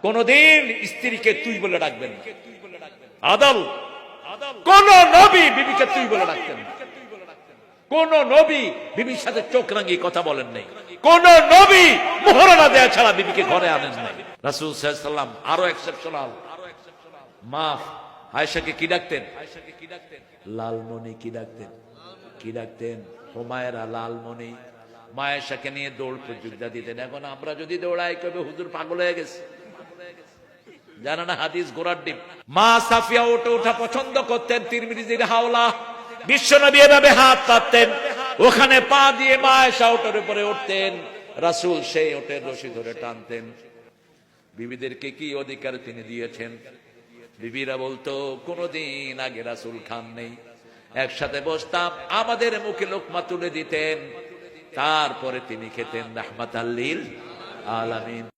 কোনদিন স্ত্রীকে তুই বলে ডাকবেন না। আদল কোন নবী বিবিকে তুই বলে ডাকতেন না। কোন নবী বিবির সাথে চোখ রাঙিয়ে কথা বলেন নাই। কোন নবী মোহরানা দেয়া ছাড়া বিবিকে ঘরে আনেন নাই। রাসূল সাল্লাল্লাহু আলাইহি ওয়াসাল্লাম আরো এক্সেপশনাল। মা আয়েশাকে কি ডাকতেন? লালমণি। কি ডাকতেন? কি ডাকতেন? হুমায়রা লালমণি। মা আয়েশাকে নিয়ে দৌড় প্রতিযোগিতা দিতেন। এখন আমরা যদি দৌড়াই কবে হুজুর পাগল হয়ে গেছে। জানা না হাদিস গোড়ার ডিম। মা সাফিয়া ওঠা ওঠা পছন্দ করতেন। তিরমিজির হাওলা। বিশ্বনবী এভাবে হাত পাততেন, ওখানে পা দিয়ে মা আয়েশা ওটের উপরে উঠতেন, রাসূল সেই ওটের রশি ধরে টানতেন। বিবিদেরকে কি অধিকার তিনি দিয়েছেন? বিবিরা বলতো কোনদিন আগে রাসূল খান নেই। একসাথে বসতাম, আমাদের মুখে লোকমা তুলে দিতেন, তারপরে তিনি খেতেন। রাহমাতাল লিল আলামিন।